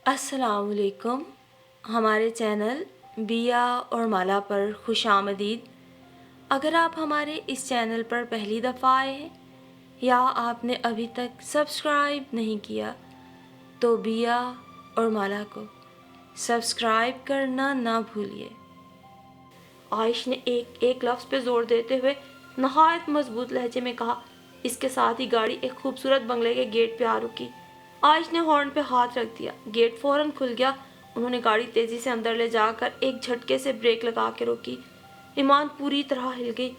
अस्सलाम वालेकुम। हमारे चैनल बिया और माला पर खुश आमदीद। अगर आप हमारे इस चैनल पर पहली दफ़ा आए हैं या आपने अभी तक सब्सक्राइब नहीं किया तो बिया और माला को सब्सक्राइब करना ना भूलिए। आयश ने एक एक लफ्ज़ पे ज़ोर देते हुए नहायत मजबूत लहजे में कहा। इसके साथ ही गाड़ी एक खूबसूरत बंगले के गेट पे आ रुकी। आयश ने हॉर्न पे हाथ रख दिया। गेट फौरन खुल गया। उन्होंने गाड़ी तेजी से अंदर ले जाकर एक झटके से ब्रेक लगा के रोकी। ईमान पूरी तरह हिल गई,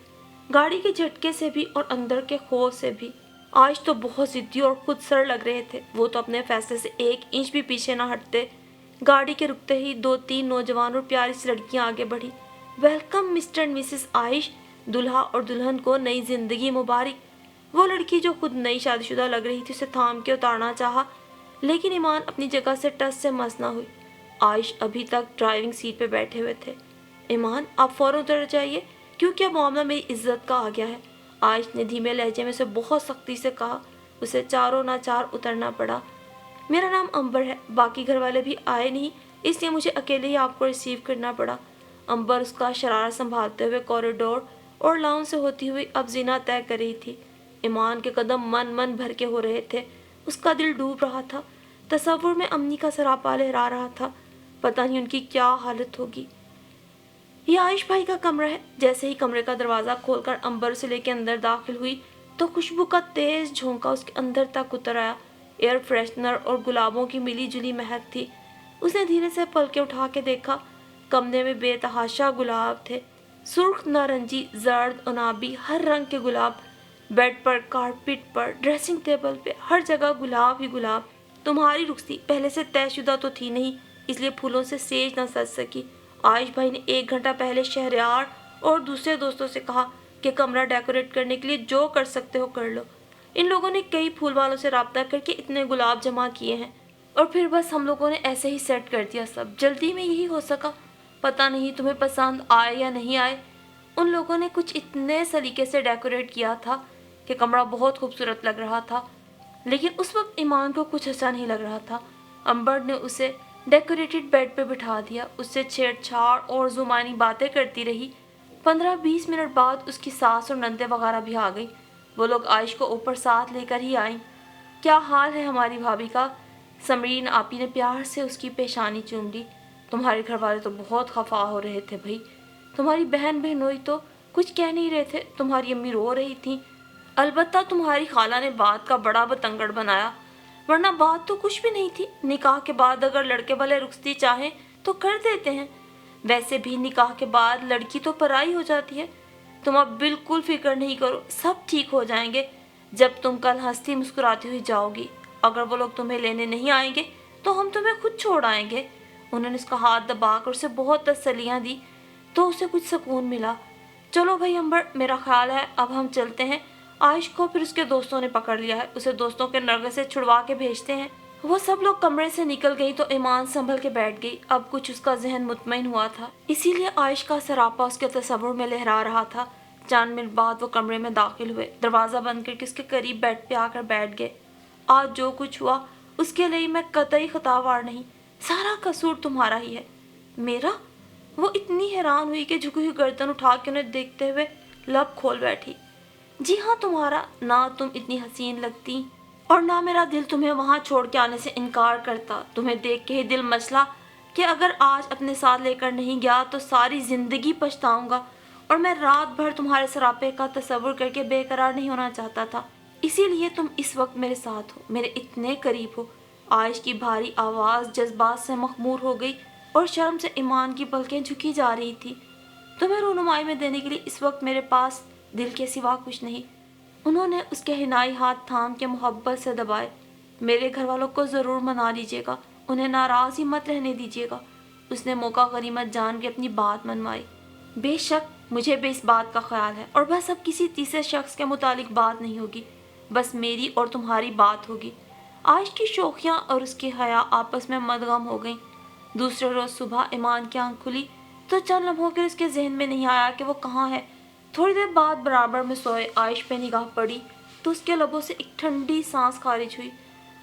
गाड़ी के झटके से भी और अंदर के खौफ से भी। आयश तो बहुत जिद्दी और खुद सर लग रहे थे। वो तो अपने फैसले से एक इंच भी पीछे ना हटते। गाड़ी के रुकते ही दो तीन नौजवान और प्यारी सी लड़कियां आगे बढ़ी। वेलकम मिस्टर एंड मिसेस आयश, दुल्हा और दुल्हन को नई जिंदगी मुबारक। वो लड़की जो खुद नई शादीशुदा लग रही थी उसे थाम के उतारना चाहा, लेकिन ईमान अपनी जगह से टस से मस ना हुई। आयश अभी तक ड्राइविंग सीट पे बैठे हुए थे। ईमान, आप फौरन उतर जाइए क्योंकि अब मामला मेरी इज्जत का आ गया है, आयश ने धीमे लहजे में उसे बहुत सख्ती से कहा। उसे चारों नाचार उतरना पड़ा। मेरा नाम अंबर है, बाकी घर वाले भी आए नहीं, इसलिए मुझे अकेले ही आपको रिसीव करना पड़ा। अंबर उसका शरारा संभालते हुए कॉरिडोर और लाउंज से होती हुई अब जीना तय कर रही थी। ईमान के कदम मन मन भर के हो रहे थे। उसका दिल डूब रहा था। तसव्वुर में अम्मी का सरापा लहरा रहा था। पता नहीं उनकी क्या हालत होगी। ये आयुष भाई का कमरा है। जैसे ही कमरे का दरवाजा खोलकर अंबर से लेकर अंदर दाखिल हुई तो खुशबू का तेज झोंका उसके अंदर तक उतर आया। एयर फ्रेशनर और गुलाबों की मिली जुली महक थी। उसने धीरे से पलके उठा के देखा। कमरे में बेतहाशा गुलाब थे, सुर्ख, नारंगी, जर्द, उनाबी, हर रंग के गुलाब। बेड पर, कारपेट पर, ड्रेसिंग टेबल पे, हर जगह गुलाब ही गुलाब। तुम्हारी रुखसती पहले से तयशुदा तो थी नहीं, इसलिए फूलों से सेज न सज सकी। आयुष भाई ने 1 घंटा पहले शहरयार और दूसरे दोस्तों से कहा कि कमरा डेकोरेट करने के लिए जो कर सकते हो कर लो। इन लोगों ने कई फूल वालों से राब्ता करके इतने गुलाब जमा किए हैं और फिर बस हम लोगों ने ऐसे ही सेट कर दिया। सब जल्दी में यही हो सका। पता नहीं तुम्हें पसंद आए या नहीं आए। उन लोगों ने कुछ इतने सलीके से डेकोरेट किया था कि कमरा बहुत खूबसूरत लग रहा था, लेकिन उस वक्त ईमान को कुछ अच्छा नहीं लग रहा था। अंबर ने उसे डेकोरेटेड बेड पे बिठा दिया, उससे छेड़छाड़ और जुबानी बातें करती रही। 15-20 मिनट बाद उसकी सास और नंदे वगैरह भी आ गई। वो लोग आयुष को ऊपर साथ लेकर ही आई। क्या हाल है हमारी भाभी का? समरीन आपी ने प्यार से उसकी पेशानी चूम ली। तुम्हारे घर वाले तो बहुत खफा हो रहे थे भाई। तुम्हारी बहन बहनोई तो कुछ कह नहीं रहे थे। तुम्हारी अम्मी रो रही थी। अलबत्ता तुम्हारी खाला ने बात का बड़ा बतंगड़ बनाया, वरना बात तो कुछ भी नहीं थी। निकाह के बाद अगर लड़के वाले रुखसती चाहें तो कर देते हैं। वैसे भी निकाह के बाद लड़की तो पराई हो जाती है। तुम अब बिल्कुल फिक्र नहीं करो, सब ठीक हो जाएंगे जब तुम कल हंसती मुस्कुराती हुई जाओगी। अगर वो लोग तुम्हें लेने नहीं आएंगे तो हम तुम्हें खुद छोड़ आएंगे। उन्होंने उसका हाथ दबाकर उसे बहुत तसल्लियाँ दी तो उसे कुछ सुकून मिला। चलो भाई अंबर, मेरा ख्याल है अब हम चलते हैं। आयुष को फिर उसके दोस्तों ने पकड़ लिया है, उसे दोस्तों के नरगे से छुड़वा के भेजते हैं। वो सब लोग कमरे से निकल गई तो ईमान संभल के बैठ गई। अब कुछ उसका जहन मुतमईन हुआ था, इसीलिए आयुष का सरापा उसके तसव्वुर में लहरा रहा था। चंद मिनट बाद वो कमरे में दाखिल हुए, दरवाजा बंद करके उसके करीब बेड पे आकर बैठ गए। आज जो कुछ हुआ उसके लिए मैं कतई खतावार नहीं, सारा कसूर तुम्हारा ही है। मेरा? वो इतनी हैरान हुई कि झुकी हुई गर्दन उठा के उन्हें देखते हुए लब खोल बैठी। जी हाँ तुम्हारा, ना तुम इतनी हसीन लगती और ना मेरा दिल तुम्हें वहाँ छोड़ के आने से इनकार करता। तुम्हें देख के ही दिल मचला कि अगर आज अपने साथ लेकर नहीं गया तो सारी जिंदगी पछताऊंगा, और मैं रात भर तुम्हारे सरापे का तसव्वुर करके बेकरार नहीं होना चाहता था। इसीलिए तुम इस वक्त मेरे साथ हो, मेरे इतने करीब हो। आयुष की भारी आवाज़ जज्बात से मखमूर हो गई और शर्म से ईमान की पलकें झुकी जा रही थी। तुम्हें रहनुमाई में देने के लिए इस वक्त मेरे पास दिल के सिवा कुछ नहीं। उन्होंने उसके हिनाई हाथ थाम के मोहब्बत से दबाए। मेरे घर वालों को ज़रूर मना लीजिएगा, उन्हें नाराज़ ही मत रहने दीजिएगा। उसने मौका गनीमत जान के अपनी बात मनवाई। बेशक मुझे भी इस बात का ख्याल है, और बस अब किसी तीसरे शख्स के मुतालिक बात नहीं होगी, बस मेरी और तुम्हारी बात होगी। आज की शोखियाँ और उसकी हया आपस में मदगम हो गईं। दूसरे रोज़ सुबह ईमान की आंख खुली तो चंद लम्हों के उसके जहन में नहीं आया कि वो कहाँ है। थोड़ी देर बाद बराबर में सोए आयुष पे निगाह पड़ी तो उसके लबों से एक ठंडी सांस खारिज हुई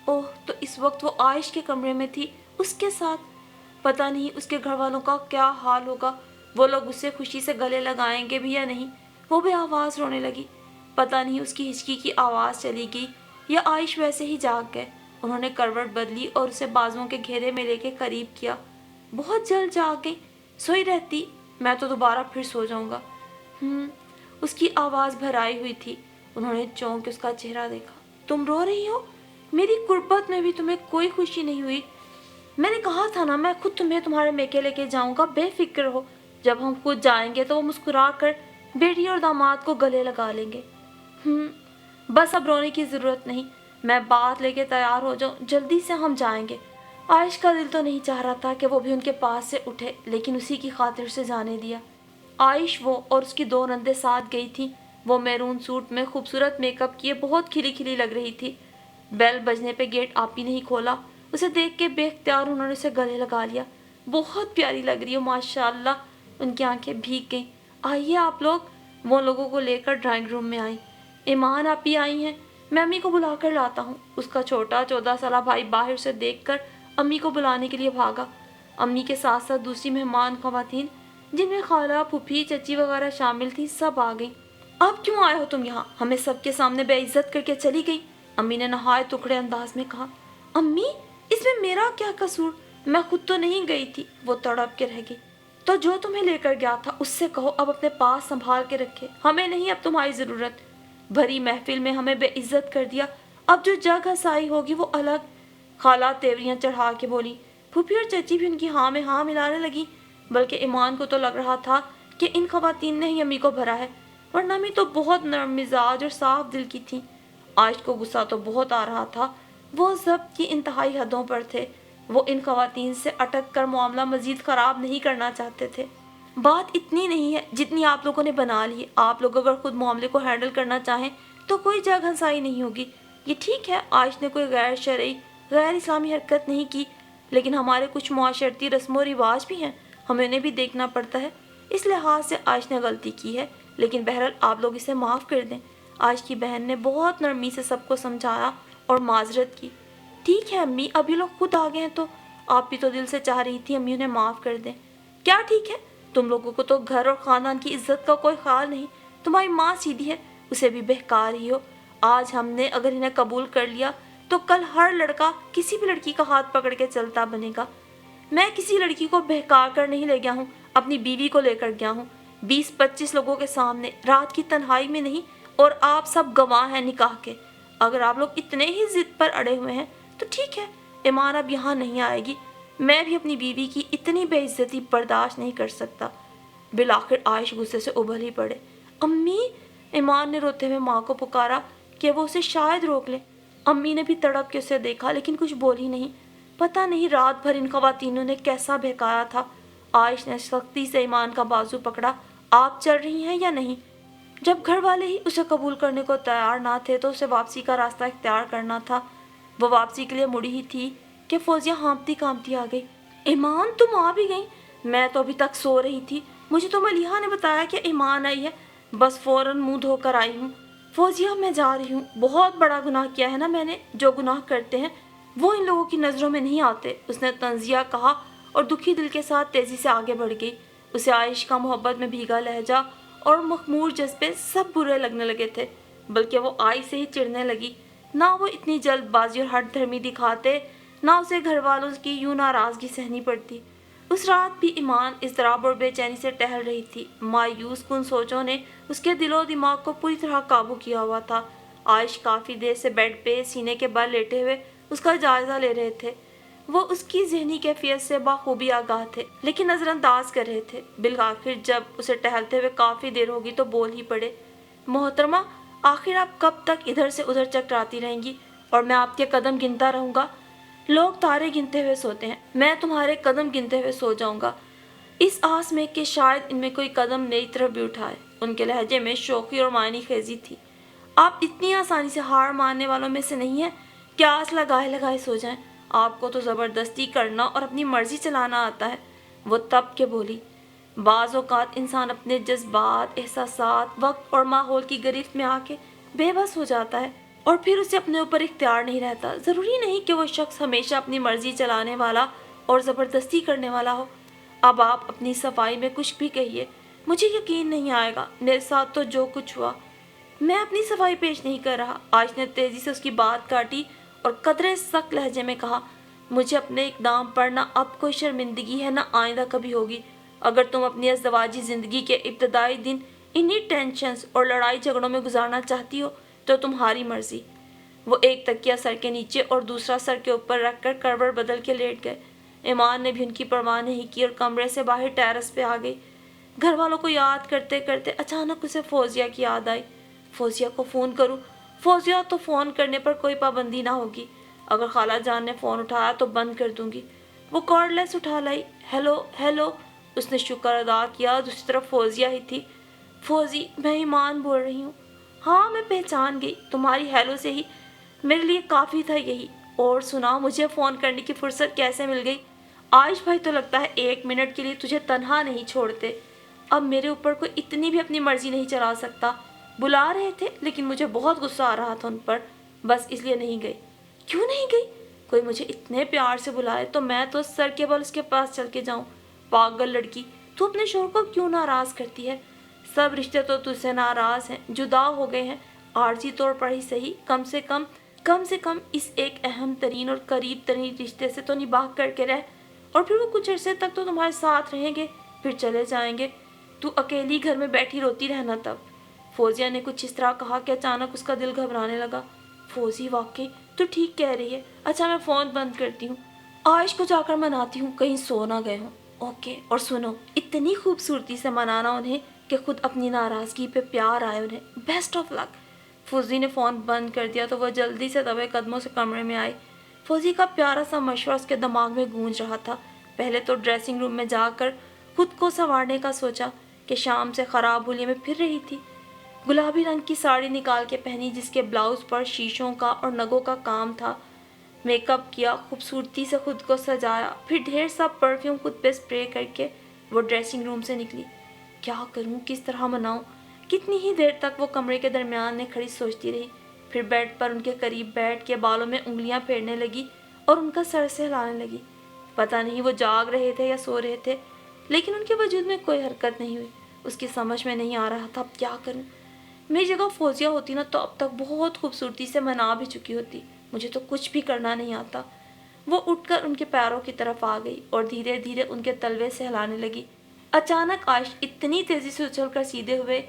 اوہ، تو اس وقت وہ عائش کے کمرے میں تھی اس کے ساتھ۔ پتہ نہیں اس کے گھر والوں کا کیا حال ہوگا، وہ لوگ اس سے خوشی سے گلے لگائیں گے بھی یا نہیں۔ وہ بے آواز رونے لگی۔ پتہ نہیں اس کی ہچکی کی آواز چلی گئی یا عائش ویسے ہی جاگ گئے۔ انہوں نے کروٹ بدلی اور اسے بازوؤں کے گھیرے میں لے کے قریب کیا۔ بہت جلد جاگ گئی، سوئی رہتی، میں تو دوبارہ پھر سو جاؤں گا۔ اس کی آواز بھرائی ہوئی تھی۔ انہوں نے چونک کے اس کا چہرہ دیکھا۔ تم رو رہی ہو؟ میری غربت میں بھی تمہیں کوئی خوشی نہیں ہوئی؟ میں نے کہا تھا نا، میں خود تمہیں تمہارے میکے لے کے جاؤں گا، بے فکر ہو۔ جب ہم خود جائیں گے تو وہ مسکرا کر بیٹی اور داماد کو گلے لگا لیں گے۔ بس اب رونے کی ضرورت نہیں، میں بات لے کے تیار ہو جاؤں، جلدی سے ہم جائیں گے۔ عائش کا دل تو نہیں چاہ رہا تھا کہ وہ بھی ان کے پاس سے اٹھے، لیکن اسی کی خاطر سے جانے دیا۔ عائش، وہ اور اس کی دو نندیں ساتھ گئی تھیں۔ وہ میرون سوٹ میں خوبصورت میک اپ کیے بہت کھلی کھلی لگ رہی تھی۔ بیل بجنے پہ گیٹ آپی نے ہی کھولا۔ اسے دیکھ کے بے اختیار انہوں نے اسے گلے لگا لیا۔ بہت پیاری لگ رہی ہو ماشاءاللہ۔ ان کی آنکھیں بھیگ گئیں۔ آئیے آپ لوگ۔ وہ لوگوں کو لے کر ڈرائنگ روم میں آئی۔ ایمان آپی آئی ہیں، میں امی کو بلا کر لاتا ہوں۔ اس کا چھوٹا 14 سالہ بھائی باہر سے دیکھ کر امی کو بلانے کے لیے بھاگا۔ امی کے ساتھ ساتھ دوسری مہمان خواتین، جن میں خالہ، پھوپھی، چچی وغیرہ شامل تھی، سب آ گئیں۔ اب کیوں آئے ہو تم یہاں؟ ہمیں سب کے سامنے بے عزت کر کے چلی گئی، امی نے نہایت ٹکڑے انداز میں کہا۔ امی، اس میں میرا کیا قصور؟ میں خود تو نہیں گئی تھی، وہ تڑپ کے رہ گئی۔ تو جو تمہیں لے کر گیا تھا اس سے کہو اب اپنے پاس سنبھال کے رکھے، ہمیں نہیں اب تمہاری ضرورت۔ بھری محفل میں ہمیں بے عزت کر دیا، اب جو جگ ہنسائی ہوگی وہ الگ۔ خالہ تیوریاں چڑھا کے بولی۔ پھوپھی اور چچی بھی ان کی ہاں میں ہاں ملانے لگی، بلکہ ایمان کو تو لگ رہا تھا کہ ان خواتین نے ہی امی کو بھرا ہے، ورنہ امی تو بہت نرم مزاج اور صاف دل کی تھیں۔ عائش کو غصہ تو بہت آ رہا تھا، وہ ضبط کی انتہائی حدوں پر تھے۔ وہ ان خواتین سے اٹک کر معاملہ مزید خراب نہیں کرنا چاہتے تھے۔ بات اتنی نہیں ہے جتنی آپ لوگوں نے بنا لی ہے۔ آپ لوگ اگر خود معاملے کو ہینڈل کرنا چاہیں تو کوئی جگ ہنسائی نہیں ہوگی۔ یہ ٹھیک ہے، عائش نے کوئی غیر شرعی، غیر اسلامی حرکت نہیں کی، لیکن ہمارے کچھ معاشرتی رسم و رواج بھی ہیں، ہمیں انہیں بھی دیکھنا پڑتا ہے۔ اس لحاظ سے عائش نے غلطی کی ہے، لیکن بہرحال آپ لوگ اسے معاف کر دیں۔ عائش کی بہن نے بہت نرمی سے سب کو سمجھایا اور معذرت کی۔ ٹھیک ہے امی، اب یہ لوگ خود آ گئے ہیں تو آپ بھی تو دل سے چاہ رہی تھی امی انہیں معاف کر دیں۔ کیا ٹھیک ہے؟ تم لوگوں کو تو گھر اور خاندان کی عزت کا کوئی خیال نہیں۔ تمہاری ماں سیدھی ہے، اسے بھی بہکا رہی ہو۔ آج ہم نے اگر انہیں قبول کر لیا تو کل ہر لڑکا کسی بھی لڑکی کا ہاتھ پکڑ کے چلتا بنے گا۔ میں کسی لڑکی کو بہکا کر نہیں لے گیا ہوں، اپنی بیوی کو لے کر گیا ہوں، 20-25 لوگوں کے سامنے، رات کی تنہائی میں نہیں، اور آپ سب گواہ ہیں نکاح کے۔ اگر آپ لوگ اتنے ہی ضد پر اڑے ہوئے ہیں تو ٹھیک ہے، ایمان اب یہاں نہیں آئے گی۔ میں بھی اپنی بیوی کی اتنی بے عزتی برداشت نہیں کر سکتا۔ بالآخر عائش غصے سے ابل ہی پڑے۔ امی، ایمان نے روتے ہوئے ماں کو پکارا کہ وہ اسے شاید روک لے۔ امی نے بھی تڑپ کے اسے دیکھا لیکن کچھ بولی نہیں۔ پتہ نہیں رات بھر ان خواتینوں نے کیسا بہکایا تھا۔ عائش نے سختی سے ایمان کا بازو پکڑا۔ آپ چل رہی ہیں یا نہیں؟ جب گھر والے ہی اسے قبول کرنے کو تیار نہ تھے تو اسے واپسی کا راستہ اختیار کرنا تھا۔ وہ واپسی کے لیے مڑی ہی تھی کہ فوزیہ ہانپتی کانپتی آ گئی۔ ایمان، تم آ بھی گئی؟ میں تو ابھی تک سو رہی تھی، مجھے تو ملیحہ نے بتایا کہ ایمان آئی ہے، بس فوراً منہ دھو کر آئی ہوں۔ فوزیہ، میں جا رہی ہوں، بہت بڑا گناہ کیا ہے نا میں نے۔ جو گناہ کرتے ہیں وہ ان لوگوں کی نظروں میں نہیں آتے، اس نے طنزیہ کہا اور دکھی دل کے ساتھ تیزی سے آگے بڑھ گئی۔ اسے عائش کا محبت میں بھیگا لہجہ اور مخمور جذبے سب برے لگنے لگے تھے، بلکہ وہ عائش سے ہی چڑھنے لگی۔ نہ وہ اتنی جلد بازی اور ہٹ دھرمی دکھاتے، نہ اسے گھر والوں کی یوں ناراضگی سہنی پڑتی۔ اس رات بھی ایمان اضطراب اور بے چینی سے ٹہل رہی تھی۔ مایوس کن سوچوں نے اس کے دل و دماغ کو پوری طرح قابو کیا ہوا تھا۔ عائش کافی دیر سے بیڈ پہ سینے کے بل لیٹے ہوئے اس کا جائزہ لے رہے تھے۔ وہ اس کی ذہنی کیفیت سے بخوبی آگاہ تھے، لیکن نظر انداز کر رہے تھے۔ بالآخر جب اسے ٹہلتے ہوئے کافی دیر ہوگی تو بول ہی پڑے۔ محترمہ، آخر آپ کب تک ادھر سے ادھر چکراتی رہیں گی اور میں آپ کے قدم گنتا رہوں گا؟ لوگ تارے گنتے ہوئے سوتے ہیں، میں تمہارے قدم گنتے ہوئے سو جاؤں گا، اس آس میں کہ شاید ان میں کوئی قدم میری طرف بھی اٹھائے۔ ان کے لہجے میں شوخی اور معنی خیزی تھی۔ آپ اتنی آسانی سے ہار ماننے والوں میں سے نہیں ہیں کہ آس لگائے لگائے سو جائیں۔ آپ کو تو زبردستی کرنا اور اپنی مرضی چلانا آتا ہے۔ وہ تب کے بولی۔ بعض اوقات انسان اپنے جذبات، احساسات، وقت اور ماحول کی گرفت میں آ کے بے بس ہو جاتا ہے۔ اور پھر اسے اپنے اوپر اختیار نہیں رہتا۔ ضروری نہیں کہ وہ شخص ہمیشہ اپنی مرضی چلانے والا اور زبردستی کرنے والا ہو۔ اب آپ اپنی صفائی میں کچھ بھی کہیے، مجھے یقین نہیں آئے گا۔ میرے ساتھ تو جو کچھ ہوا، میں اپنی صفائی پیش نہیں کر رہا۔ عائش نے تیزی سے اس کی بات کاٹی اور قدرے سخت لہجے میں کہا، مجھے اپنے اقدام پر نہ اب کوئی شرمندگی ہے نہ آئندہ کبھی ہوگی۔ اگر تم اپنی ازدواجی زندگی کے ابتدائی دن انہی ٹینشنز اور لڑائی جھگڑوں میں گزارنا چاہتی ہو تو تمہاری مرضی۔ وہ ایک تکیہ سر کے نیچے اور دوسرا سر کے اوپر رکھ کر کروٹ بدل کے لیٹ گئے۔ ایمان نے بھی ان کی پرواہ نہیں کی اور کمرے سے باہر ٹیرس پہ آ گئی۔ گھر والوں کو یاد کرتے کرتے اچانک اسے فوزیہ کی یاد آئی۔ فوزیہ کو فون کروں؟ فوزیہ تو فون کرنے پر کوئی پابندی نہ ہوگی۔ اگر خالہ جان نے فون اٹھایا تو بند کر دوں گی۔ وہ کارڈ لیس اٹھا لائی۔ ہیلو ہیلو، اس نے شکر ادا کیا۔ دوسری طرف فوزیہ ہی تھی۔ فوزی، میں ایمان بول رہی ہوں۔ ہاں میں پہچان گئی، تمہاری ہیلو سے ہی میرے لیے کافی تھا یہی۔ اور سنا، مجھے فون کرنے کی فرصت کیسے مل گئی؟ عائش بھائی تو لگتا ہے 1 منٹ کے لیے تجھے تنہا نہیں چھوڑتے۔ اب میرے اوپر کوئی اتنی بھی اپنی مرضی نہیں چلا سکتا۔ بلا رہے تھے لیکن مجھے بہت غصہ آ رہا تھا ان پر، بس اس لیے نہیں گئی۔ کیوں نہیں گئی؟ کوئی مجھے اتنے پیار سے بلائے تو میں تو سر کے بل اس کے پاس چل کے جاؤں۔ پاگل لڑکی، تو اپنے شوہر کو کیوں ناراض کرتی ہے؟ سب رشتے تو تجھ سے ناراض ہیں، جدا ہو گئے ہیں، عارضی طور پر ہی صحیح، کم سے کم اس ایک اہم ترین اور قریب ترین رشتے سے تو نباہ کر کے رہ، اور پھر وہ کچھ عرصے تک تو تمہارے ساتھ رہیں گے، پھر چلے جائیں گے۔ تو اکیلی گھر میں بیٹھی روتی رہنا تب۔ فوزیہ نے کچھ اس طرح کہا کہ اچانک اس کا دل گھبرانے لگا۔ فوزی، واقعی تو ٹھیک کہہ رہی ہے۔ اچھا میں فون بند کرتی ہوں، عائش کو جا کر مناتی ہوں، کہیں سو نہ گئے ہوں۔ اوکے، اور سنو، اتنی خوبصورتی سے منانا انہیں کہ خود اپنی ناراضگی پہ پیار آئے انہیں۔ بیسٹ آف لک۔ فوزی نے فون بند کر دیا تو وہ جلدی سے دبے قدموں سے کمرے میں آئی۔ فوزی کا پیارا سا مشورہ اس کے دماغ میں گونج رہا تھا۔ پہلے تو ڈریسنگ روم میں جا کر خود کو سنوارنے کا سوچا کہ شام سے خراب ہولیے میں پھر رہی تھی۔ گلابی رنگ کی ساڑی نکال کے پہنی جس کے بلاؤز پر شیشوں کا اور نگوں کا کام تھا۔ میک اپ کیا، خوبصورتی سے خود کو سجایا، پھر ڈھیر سا پرفیوم خود پہ اسپرے کر کے وہ ڈریسنگ روم سے نکلی۔ کیا کروں، کس طرح مناؤں؟ کتنی ہی دیر تک وہ کمرے کے درمیان میں کھڑی سوچتی رہی، پھر بیڈ پر ان کے قریب بیٹھ کے بالوں میں انگلیاں پھیرنے لگی اور ان کا سر سے ہلانے لگی۔ پتہ نہیں وہ جاگ رہے تھے یا سو رہے تھے، لیکن ان کے وجود میں کوئی حرکت نہیں ہوئی۔ اس کی سمجھ میں نہیں آ رہا تھا اب کیا کروں۔ میری جگہ فوزیہ ہوتی نا تو اب تک بہت خوبصورتی سے منا بھی چکی ہوتی، مجھے تو کچھ بھی کرنا نہیں آتا۔ وہ اٹھ کر ان کے پیروں کی طرف آ گئی اور دھیرے دھیرے ان کے تلوے سے ہلانے لگی۔ اچانک عائش اتنی تیزی سے اچھل کر سیدھے ہوئے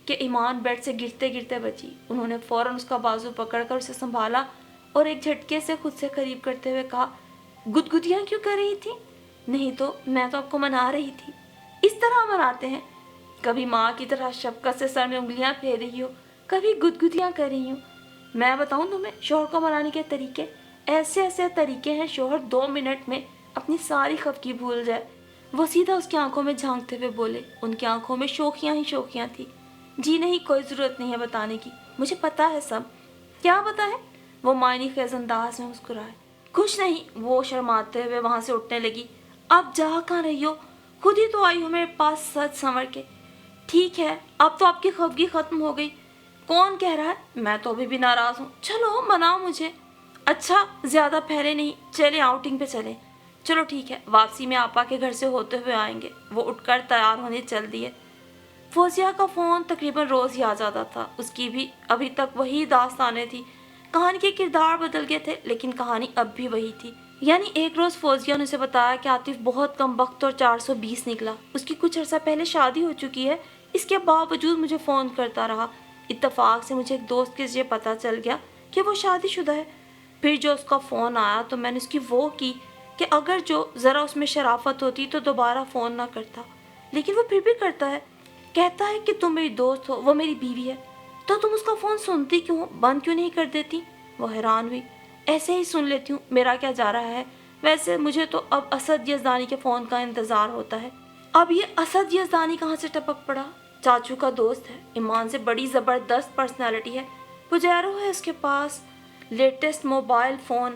کہ ایمان بیڈ سے گرتے گرتے بچی۔ انہوں نے فوراً اس کا بازو پکڑ کر اسے سنبھالا اور ایک جھٹکے سے خود سے قریب کرتے ہوئے کہا، گدگدیاں کیوں کر رہی تھی؟ نہیں تو میں تو آپ کو منا رہی تھی۔ اس طرح مناتے ہیں؟ کبھی ماں کی طرح شفقت سے سر میں انگلیاں پھیر رہی ہو، کبھی گدگدیاں کر رہی ہوں۔ میں بتاؤں تمہیں شوہر کو منانے کے طریقے؟ ایسے ایسے طریقے ہیں شوہر 2 منٹ میں اپنی ساری خفگی بھول جائے۔ وہ سیدھا اس کی آنکھوں میں جھانکتے ہوئے بولے، ان کی آنکھوں میں شوخیاں ہی شوخیاں تھی۔ جی نہیں، کوئی ضرورت نہیں ہے بتانے کی، مجھے پتا ہے سب۔ کیا پتا ہے؟ وہ معنی خیز انداز میں مسکرائے۔ کچھ نہیں، وہ شرماتے ہوئے وہاں سے اٹھنے لگی۔ اب جا کہاں رہی ہو؟ خود ہی تو آئی ہو میرے پاس سج سنور کے۔ ٹھیک ہے، اب تو آپ کی خفگی ختم ہو گئی۔ کون کہہ رہا ہے؟ میں تو ابھی بھی ناراض ہوں۔ چلو مناؤ مجھے۔ اچھا زیادہ پہلے نہیں، چلے آؤٹنگ پہ چلیں۔ چلو ٹھیک ہے، واپسی میں آپا کے گھر سے ہوتے ہوئے آئیں گے۔ وہ اٹھ کر تیار ہونے چل دیے۔ فوزیہ کا فون تقریباً روز ہی آ جاتا تھا۔ اس کی بھی ابھی تک وہی داستانیں تھی۔ کہانی کے کردار بدل گئے تھے لیکن کہانی اب بھی وہی تھی۔ یعنی ایک روز فوزیہ نے اسے بتایا کہ عاطف بہت کم وقت اور 420 نکلا، اس کی کچھ عرصہ پہلے شادی ہو چکی ہے، اس کے باوجود مجھے فون کرتا رہا۔ اتفاق سے مجھے ایک دوست کے ذریعے پتہ چل گیا کہ وہ شادی شدہ ہے۔ پھر جو اس کا فون آیا تو میں نے اس کی وہ کی کہ اگر جو ذرا اس میں شرافت ہوتی تو دوبارہ فون نہ کرتا، لیکن وہ پھر بھی کرتا ہے۔ کہتا ہے کہ تم میری دوست ہو، وہ میری بیوی ہے، تو تم اس کا فون سنتی کیوں ہو، بند کیوں نہیں کر دیتی؟ وہ حیران ہوئی۔ ایسے ہی سن لیتی ہوں، میرا کیا جا رہا ہے، ویسے مجھے تو اب اسد یزدانی کے فون کا انتظار ہوتا ہے۔ اب یہ اسد یزدانی کہاں سے ٹپک پڑا؟ چاچو کا دوست ہے، ایمان سے بڑی زبردست پرسنالٹی ہے، پجیرو ہے اس کے پاس، لیٹسٹ موبائل فون،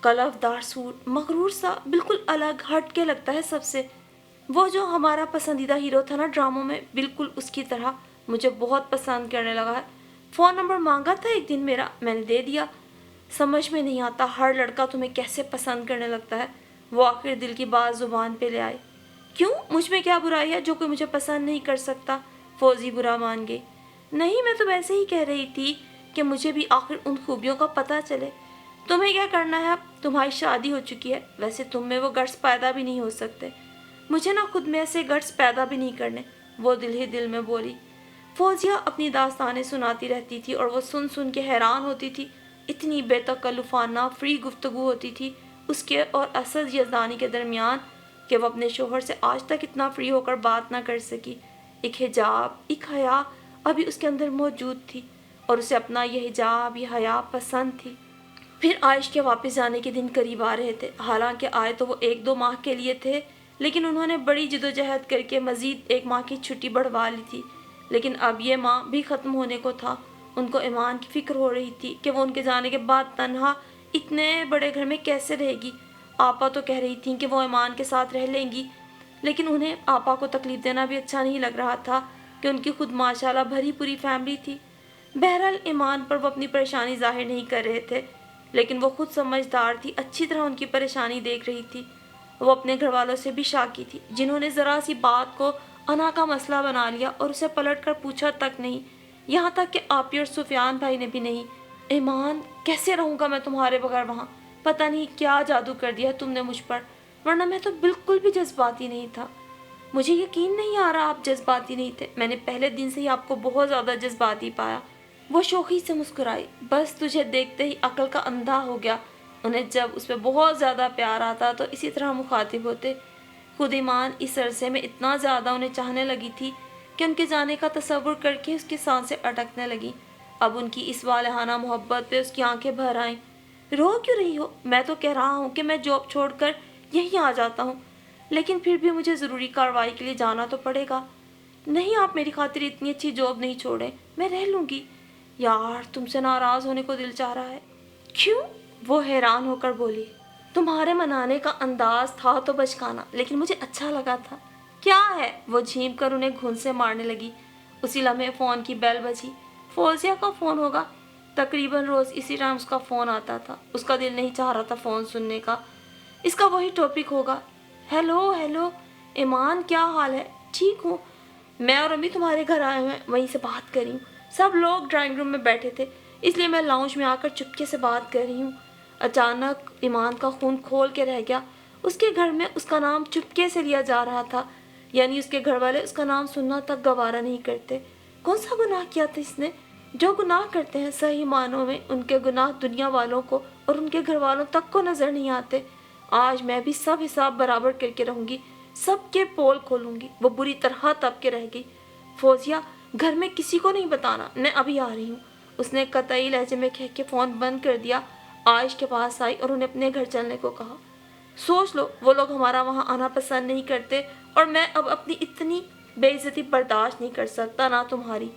کلف دار سوٹ، مغرور سا، بالکل الگ ہٹ کے لگتا ہے سب سے۔ وہ جو ہمارا پسندیدہ ہیرو تھا نا ڈراموں میں، بالکل اس کی طرح مجھے بہت پسند کرنے لگا ہے۔ फ़ोन नंबर मांगा था एक दिन मेरा, मैंने दे दिया। समझ में नहीं आता हर लड़का तुम्हें कैसे पसंद करने लगता है। वो आखिर दिल की बात ज़ुबान पे ले आए। क्यों, मुझ में क्या बुराई है जो कोई मुझे पसंद नहीं कर सकता? फौजी बुरा मान गई। नहीं, मैं तो वैसे ही कह रही थी कि मुझे भी आखिर उन खूबियों का पता चले। तुम्हें क्या करना है, अब तुम्हारी शादी हो चुकी है। वैसे तुम में वो गट्स पैदा भी नहीं हो सकते। मुझे ना खुद में ऐसे गट्स पैदा भी नहीं करने, वो दिल ही दिल में बोली। फौजिया अपनी दास्तानें सुनाती रहती थी और वो सुन सुन के हैरान होती थी। इतनी बेतकल्लुफाना फ्री गुफ्तगू होती थी उसके और असद यज़दानी के दरमियान कि वो अपने शोहर से आज तक इतना फ्री होकर बात ना कर सकी। एक हिजाब, एक हया अभी उसके अंदर मौजूद थी और उसे अपना यह हिजाब, यह हया पसंद थी। फिर आयश के वापस जाने के दिन करीब आ रहे थे। हालांकि आए तो वो 1-2 माह के लिए थे, लेकिन उन्होंने बड़ी जिदोजहद करके मज़ीद 1 माह की छुट्टी बढ़वा ली थी। लेकिन अब ये माह भी ख़त्म होने को था। उनको ईमान की फ़िक्र हो रही थी कि वो उनके जाने के बाद तन्हा इतने बड़े घर में कैसे रहेगी। आपा तो कह रही थी कि वो ईमान के साथ रह लेंगी, लेकिन उन्हें आपा को तकलीफ़ देना भी अच्छा नहीं लग रहा था कि उनकी खुद माशाल्लाह भरी पूरी फैमिली थी। बहरहाल ईमान पर वो अपनी परेशानी ज़ाहिर नहीं कर रहे थे, लेकिन वो खुद समझदार थी, अच्छी तरह उनकी परेशानी देख रही थी। वो अपने घर वालों से भी शाकी थी, जिन्होंने ज़रा सी बात को अना का मसला बना लिया और उसे पलट कर पूछा तक नहीं। यहाँ तक कि आपी और सुफियान भाई ने भी नहीं। ईमान, कैसे रहूँगा मैं तुम्हारे बगैर वहाँ? पता नहीं क्या जादू कर दिया तुमने मुझ पर, वरना मैं तो बिल्कुल भी जज्बाती नहीं था। मुझे यकीन नहीं आ रहा आप जज्बाती नहीं थे। मैंने पहले दिन से ही आपको बहुत ज़्यादा जज्बाती पाया। वो शोखी से मुस्कुराई। बस तुझे देखते ही अक्ल का अंधा हो गया। उन्हें जब उस पर बहुत ज़्यादा प्यार आता तो इसी तरह मुखातिब होते। खुद ईमान इस अरसे में इतना ज़्यादा उन्हें चाहने लगी थी कि उनके जाने का तसव्वुर करके उसकी सांसें अटकने लगी। अब उनकी इस वालहाना मोहब्बत पे उसकी आंखें भर आईं। रो क्यों रही हो? मैं तो कह रहा हूँ कि मैं जॉब छोड़कर यहीं आ जाता हूँ, लेकिन फिर भी मुझे ज़रूरी कार्रवाई के लिए जाना तो पड़ेगा। नहीं, आप मेरी खातिर इतनी अच्छी जॉब नहीं छोड़ें, मैं रह लूँगी। यार, तुमसे नाराज़ होने को दिल चाह रहा है। क्यों? वो हैरान होकर बोली। तुम्हारे मनाने का अंदाज था तो बचकाना, लेकिन मुझे अच्छा लगा था। क्या है? वो झीम कर उन्हें घुन से मारने लगी। उसी लम्हे फ़ोन की बेल बजी। फौजिया का फ़ोन होगा। तकरीबन रोज़ इसी टाइम उसका फ़ोन आता था। उसका दिल नहीं चाह रहा था फ़ोन सुनने का। इसका वही टॉपिक होगा। हेलो हेलो ईमान, क्या हाल है? ठीक हूँ। मैं और अम्मी तुम्हारे घर आए हुए हैं, वहीं से बात कर रही हूँ। सब लोग ड्राइंग रूम में बैठे थे, इसलिए मैं लाउंज में आकर चुपके से बात कर रही हूँ। अचानक ईमान का खून खोल के रह गया। उसके घर में उसका नाम चुपके से लिया जा रहा था, यानी उसके घर वाले उसका नाम सुनना तक गवारा नहीं करते। कौन सा गुनाह किया था इसने? जो गुनाह करते हैं सही मानों में उनके गुनाह दुनिया वालों को और उनके घर वालों तक को नजर नहीं आते। आज मैं भी सब हिसाब बराबर करके रहूंगी, सबके पोल खोलूंगी। वो बुरी तरह तब के रह गई। फौजिया, घर में किसी को नहीं बताना, मैं अभी आ रही हूँ। उसने कतई लहजे में कह के फ़ोन बंद कर दिया। आयश के पास आई और उन्हें अपने घर चलने को कहा। सोच लो, वो लोग हमारा वहाँ आना पसंद नहीं करते और मैं अब अपनी इतनी बेइज्जती बर्दाश्त नहीं कर सकता, ना तुम्हारी।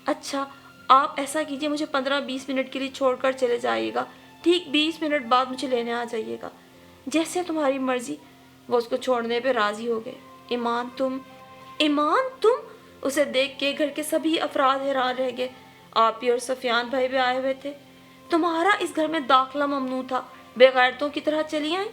अच्छा, आप ऐसा कीजिए, मुझे 15-20 मिनट के लिए छोड़कर चले जाइएगा। ठीक 20 मिनट बाद मुझे लेने आ जाइएगा। जैसे तुम्हारी मर्जी। वो उसको छोड़ने पे राजी हो गए। ईमान तुम? उसे देख के घर के सभी अफराद हैरान रह गए। आपी और सफियान भाई भी आए हुए थे। तुम्हारा इस घर में दाखिला ममनू था, बेगैरतों की तरह चली आई।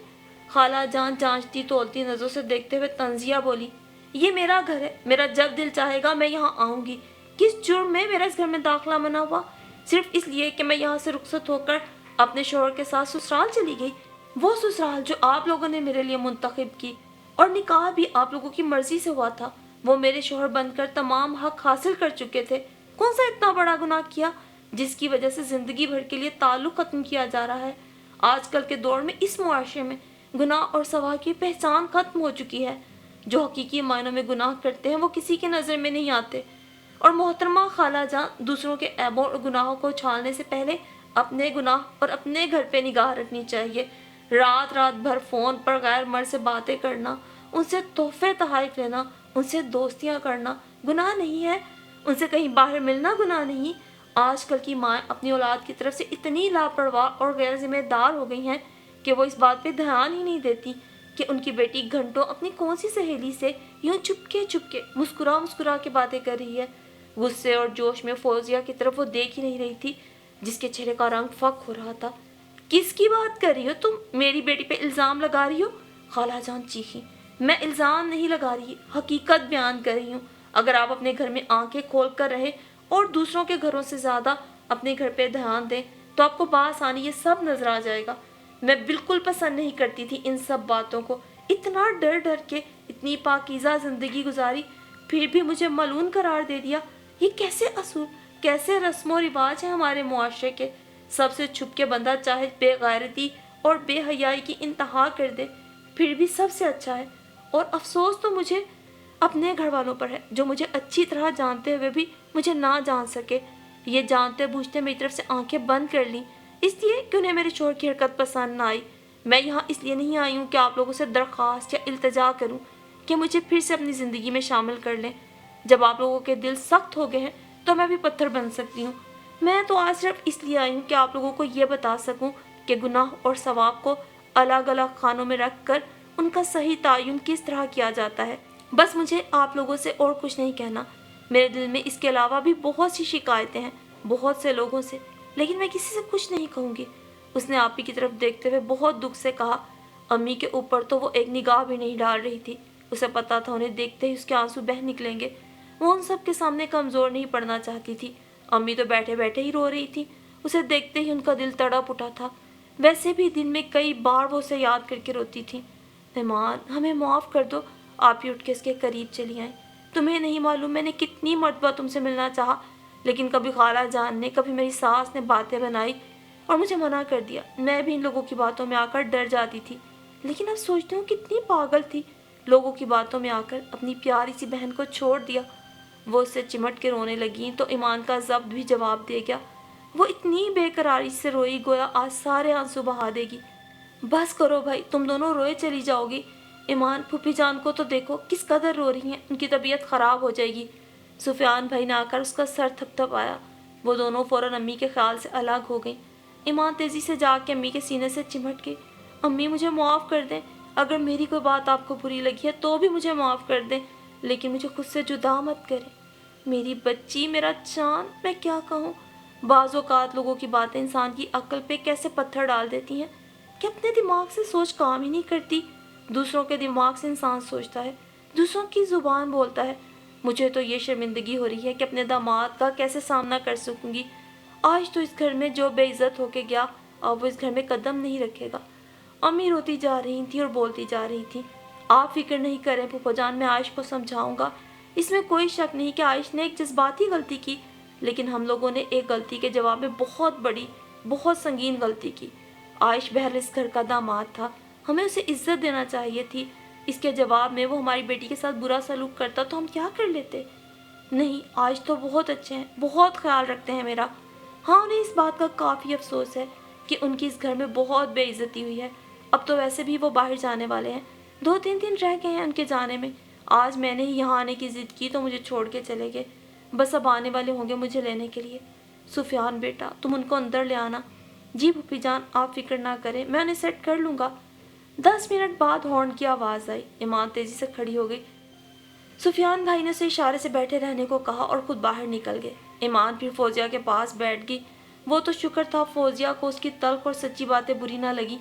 खाला जान जांचती तोलती नजरों से देखते हुए तंजिया बोली, ये मेरा घर है, मेरा जब दिल चाहेगा मैं यहाँ आऊंगी। किस जुर्म में मेरा इस घर में दाखिला मना हुआ? सिर्फ इसलिए कि मैं यहाँ से रुखसत होकर अपने शोहर के साथ ससुराल चली गई। वो ससुराल जो आप लोगों ने मेरे लिए मुंतखब की, और निकाह भी आप लोगों की मर्जी से हुआ था। वो मेरे शोहर बनकर तमाम हक हासिल कर चुके थे। कौन सा इतना बड़ा गुनाह किया जिसकी वजह से जिंदगी भर के लिए ताल्लुक खत्म किया जा रहा है? आजकल के दौर में इस मुआशरे में गुनाह और सवाब की पहचान खत्म हो चुकी है। जो हकीकी मायनों में गुनाह करते हैं वो किसी के नज़र में नहीं आते। और मोहतरमा खाला जान, दूसरों के ऐबों और गुनाहों को उछालने से पहले अपने गुनाह और अपने घर पे निगाह रखनी चाहिए। रात रात भर फ़ोन पर गैर मर्द से बातें करना, उनसे तोहफे तोहफ़े लेना, उनसे दोस्तियां करना गुनाह नहीं है। उनसे कहीं बाहर मिलना गुनाह नहीं। आजकल की माँ अपनी औलाद की तरफ से इतनी लापरवाह और गैर जिम्मेदार हो गई हैं कि वो इस बात पे ध्यान ही नहीं देती कि उनकी बेटी घंटों अपनी कौन सी सहेली से यूं चुपके चुपके मुस्कुरा मुस्कुरा के बातें कर रही है। गुस्से और जोश में फौजिया की तरफ वो देख ही नहीं रही थी, जिसके चेहरे का रंग फक हो रहा था। किसकी बात कर रही हो तुम? मेरी बेटी पे इल्ज़ाम लगा रही हो? खाला जान चीखी। मैं इल्ज़ाम नहीं लगा रही, हकीकत बयान कर रही हूँ। अगर आप अपने घर में आंखें खोल कर रहे और दूसरों के घरों से ज़्यादा अपने घर पे ध्यान दें तो आपको बासानी ये सब नजर आ जाएगा। मैं बिल्कुल पसंद नहीं करती थी इन सब बातों को। इतना डर डर के इतनी पाकीज़ा ज़िंदगी गुजारी, फिर भी मुझे मलून करार दे दिया। ये कैसे असूल, कैसे रस्म रिवाज है हमारे मुआशरे के। सबसे छुप के बंदा चाहे बेगैरती और बेहयाई की इंतहा कर दे, फिर भी सबसे अच्छा है। और अफसोस तो मुझे अपने घर वालों पर है, जो मुझे अच्छी तरह जानते हुए भी मुझे ना जान सके। ये जानते बूझते मेरी तरफ से आंखें बंद कर ली, इसलिए कि उन्हें मेरे शोहर की हरकत पसंद ना आई। मैं यहाँ इसलिए नहीं आई हूँ कि आप लोगों से दरख्वास्त या इल्तजा करूँ कि मुझे फिर से अपनी ज़िंदगी में शामिल कर लें। जब आप लोगों के दिल सख्त हो गए हैं तो मैं भी पत्थर बन सकती हूँ। मैं तो आज सिर्फ इसलिए आई हूँ कि आप लोगों को ये बता सकूँ कि गुनाह और सवाब को अलग अलग खानों में रख कर उनका सही तायुन किस तरह किया जाता है। बस मुझे आप लोगों से और कुछ नहीं कहना। मेरे दिल में इसके अलावा भी बहुत सी शिकायतें हैं, बहुत से लोगों से, लेकिन मैं किसी से कुछ नहीं कहूँगी। उसने आपी की तरफ देखते हुए बहुत दुख से कहा। अम्मी के ऊपर तो वो एक निगाह भी नहीं डाल रही थी। उसे पता था उन्हें देखते ही उसके आंसू बह निकलेंगे। वो उन सब के सामने कमज़ोर नहीं पड़ना चाहती थी। अम्मी तो बैठे बैठे ही रो रही थी। उसे देखते ही उनका दिल तड़प उठा था। वैसे भी दिन में कई बार वो उसे याद करके रोती थी। मेहमान, हमें माफ़ कर दो। आप ही उठ के इसके करीब चली आए। तुम्हें नहीं मालूम मैंने कितनी मर्तबा तुमसे मिलना चाहा, लेकिन कभी खाला जान ने, कभी मेरी सास ने बातें बनाई और मुझे मना कर दिया। मैं भी इन लोगों की बातों में आकर डर जाती थी, लेकिन अब सोचती हूँ कितनी पागल थी। लोगों की बातों में आकर अपनी प्यारी सी बहन को छोड़ दिया। वो उससे चिमट के रोने लगी तो ईमान का जब्त भी जवाब दे गया। वो इतनी बेकरारी से रोई गोया आज सारे आंसू बहा देगी। बस करो भाई, तुम दोनों रोए चली जाओगी। ईमान, फूफी जान को तो देखो किस कदर रो रही हैं, उनकी तबीयत खराब हो जाएगी। सुफियान भाई ने आकर उसका सर थपथपाया। वो दोनों फौरन अम्मी के ख्याल से अलग हो गईं। ईमान तेजी से जाके अम्मी के सीने से चिमट गई। अम्मी, मुझे माफ़ कर दें। अगर मेरी कोई बात आपको बुरी लगी है तो भी मुझे माफ़ कर दें, लेकिन मुझे खुद से जुदा मत करें। मेरी बच्ची, मेरा चांद, मैं क्या कहूँ। बाज़ औक़ात लोगों की बातें इंसान की अक्ल पे कैसे पत्थर डाल देती हैं कि अपने दिमाग से सोच काम ही नहीं करती। दूसरों के दिमाग से इंसान सोचता है, दूसरों की ज़ुबान बोलता है। मुझे तो ये शर्मिंदगी हो रही है कि अपने दामाद का कैसे सामना कर सकूंगी। आज तो इस घर में जो बेइज्जत होके गया, अब वो इस घर में कदम नहीं रखेगा। अम्मी रोती जा रही थी और बोलती जा रही थी। आप फिक्र नहीं करें फूफा जान, मैं आयश को समझाऊंगा। इसमें कोई शक नहीं कि आयश ने एक जज्बाती गलती की, लेकिन हम लोगों ने एक गलती के जवाब में बहुत बड़ी, बहुत संगीन गलती की। आयश बहर इस घर का दामाद था, हमें उसे इज्जत देना चाहिए थी। इसके जवाब में वो हमारी बेटी के साथ बुरा सलूक करता तो हम क्या कर लेते। नहीं, आज तो बहुत अच्छे हैं, बहुत ख्याल रखते हैं मेरा। हाँ, उन्हें इस बात का काफ़ी अफसोस है कि उनकी इस घर में बहुत बेइज्जती हुई है। अब तो वैसे भी वो बाहर जाने वाले हैं, 2-3 दिन रह गए हैं उनके जाने में। आज मैंने ही यहाँ आने की ज़िद की तो मुझे छोड़ के चले गए। बस अब आने वाले होंगे मुझे लेने के लिए। सुफियान बेटा, तुम उनको अंदर ले आना। जी फूफी जान, आप फिक्र ना करें, मैं उन्हें सेट कर लूँगा। 10 मिनट बाद हॉर्न की आवाज़ आई। ईमान तेज़ी से खड़ी हो गई। सुफियान भाई ने उसे इशारे से बैठे रहने को कहा और खुद बाहर निकल गए। ईमान फिर फौजिया के पास बैठ गई। वो तो शुक्र था फौजिया को उसकी तल्ख और सच्ची बातें बुरी ना लगी।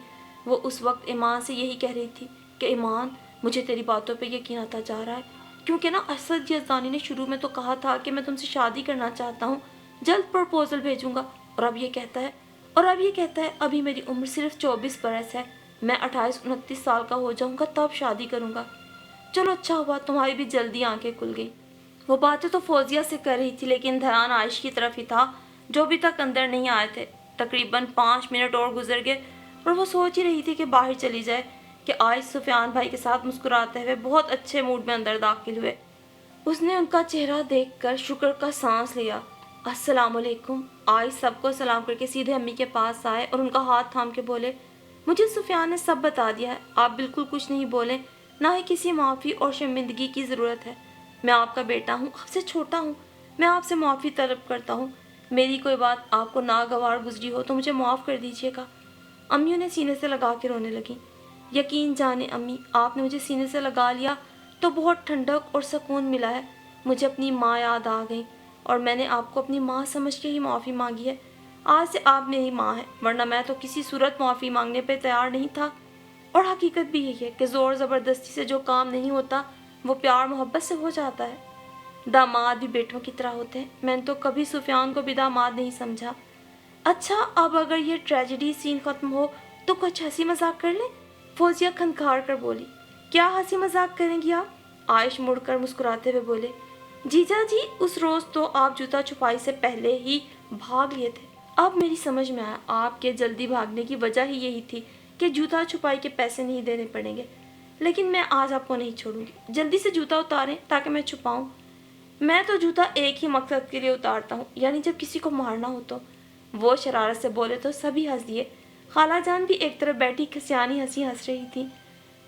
वो उस वक्त ईमान से यही कह रही थी कि ईमान, मुझे तेरी बातों पे यकीन आता जा रहा है, क्योंकि ना असद यज़दानी ने शुरू में तो कहा था कि मैं तुमसे शादी करना चाहता हूँ, जल्द प्रपोजल भेजूंगा, और अब ये कहता है अभी मेरी उम्र सिर्फ 24 बरस है, मैं 28-29 साल का हो जाऊंगा तब शादी करूंगा। चलो अच्छा हुआ तुम्हारी भी जल्दी आंखें खुल गई। वो बातें तो फौजिया से कर रही थी, लेकिन ध्यान आयश की तरफ ही था, जो अभी तक अंदर नहीं आए थे। तकरीबन 5 मिनट और गुजर गए और वो सोच ही रही थी कि बाहर चली जाए कि आयश सुफियान भाई के साथ मुस्कुराते हुए बहुत अच्छे मूड में अंदर दाखिल हुए। उसने उनका चेहरा देखकर शुक्र का सांस लिया। अस्सलामुअलैकुम। आयश सबको सलाम करके सीधे अम्मी के पास आए और उनका हाथ थाम के बोले, मुझे सुफियान ने सब बता दिया है, आप बिल्कुल कुछ नहीं बोलें, ना ही किसी माफ़ी और शर्मिंदगी की ज़रूरत है। मैं आपका बेटा हूँ, आपसे छोटा हूँ, मैं आपसे माफ़ी तलब करता हूँ। मेरी कोई बात आपको नागवार गुजरी हो तो मुझे माफ़ कर दीजिएगा। अम्मी उन्हें सीने से लगा के रोने लगी। यकीन जाने अम्मी, आपने मुझे सीने से लगा लिया तो बहुत ठंडक और सुकून मिला है। मुझे अपनी माँ याद आ गई। اور میں نے آپ کو اپنی ماں سمجھ کے ہی معافی مانگی ہے۔ آج سے آپ میری ماں ہیں، ورنہ میں تو کسی صورت معافی مانگنے پہ تیار نہیں تھا۔ اور حقیقت بھی یہی ہے کہ زور زبردستی سے جو کام نہیں ہوتا وہ پیار محبت سے ہو جاتا ہے۔ داماد بھی بیٹوں کی طرح ہوتے ہیں، میں نے تو کبھی سفیان کو بھی داماد نہیں سمجھا۔ اچھا، اب اگر یہ ٹریجڈی سین ختم ہو تو کچھ ہنسی مذاق کر لیں؟ فوزیہ کھنکھار کر بولی۔ کیا ہنسی مذاق کریں گی آپ؟ عائش مڑ کر مسکراتے ہوئے بولے۔ جیجا جی، اس روز تو آپ جوتا چھپائی سے پہلے ہی بھاگ لیے تھے۔ اب میری سمجھ میں آیا، آپ کے جلدی بھاگنے کی وجہ ہی یہی تھی کہ جوتا چھپائی کے پیسے نہیں دینے پڑیں گے۔ لیکن میں آج آپ کو نہیں چھوڑوں گی، جلدی سے جوتا اتاریں تاکہ میں چھپاؤں۔ میں تو جوتا ایک ہی مقصد کے لیے اتارتا ہوں، یعنی جب کسی کو مارنا ہو تو۔ وہ شرارت سے بولے تو سبھی ہنس دیے۔ خالہ جان بھی ایک طرف بیٹھی کھسیانی ہنسی ہنس رہی تھی۔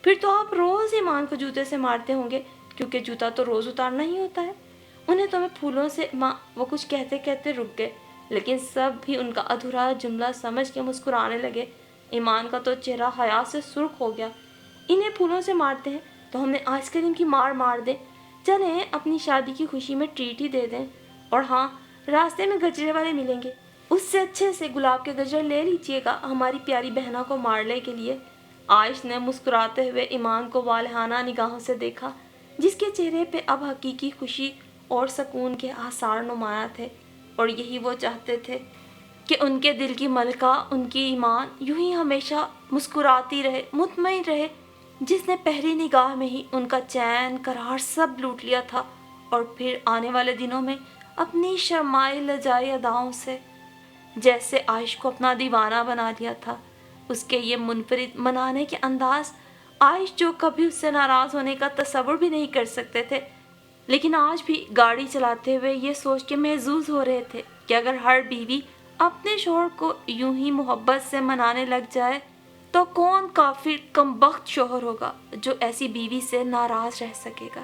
پھر تو آپ روز ایمان کو جوتے سے مارتے ہوں گے، کیونکہ جوتا تو روز اتارنا ہی ہوتا ہے۔ انہیں تو میں پھولوں سے ماں، وہ کچھ کہتے کہتے رک گئے، لیکن سب بھی ان کا ادھورا جملہ سمجھ کے مسکرانے لگے۔ ایمان کا تو چہرہ حیا سے سرخ ہو گیا۔ انہیں پھولوں سے مارتے ہیں تو ہمیں آئس کریم کی مار دیں۔ چلیں اپنی شادی کی خوشی میں ٹریٹ ہی دے دیں۔ اور ہاں، راستے میں گجرے والے ملیں گے، اس سے اچھے سے گلاب کے گجر لے لیجیے گا ہماری پیاری بہنوں کو مارنے کے لیے۔ عائش نے مسکراتے ہوئے ایمان کو والہانہ نگاہوں سے دیکھا، جس کے چہرے پہ اب حقیقی خوشی اور سکون کے آثار نمایاں تھے، اور یہی وہ چاہتے تھے کہ ان کے دل کی ملکہ، ان کی ایمان یوں ہی ہمیشہ مسکراتی رہے، مطمئن رہے، جس نے پہلی نگاہ میں ہی ان کا چین قرار سب لوٹ لیا تھا، اور پھر آنے والے دنوں میں اپنی شرمائی لجائی اداؤں سے جیسے عائش کو اپنا دیوانہ بنا دیا تھا۔ اس کے یہ منفرد منانے کے انداز عائش جو کبھی اس سے ناراض ہونے کا تصور بھی نہیں کر سکتے تھے، لیکن آج بھی گاڑی چلاتے ہوئے یہ سوچ کے محظوظ ہو رہے تھے کہ اگر ہر بیوی اپنے شوہر کو یوں ہی محبت سے منانے لگ جائے تو کون کافر کم بخت شوہر ہوگا جو ایسی بیوی سے ناراض رہ سکے گا۔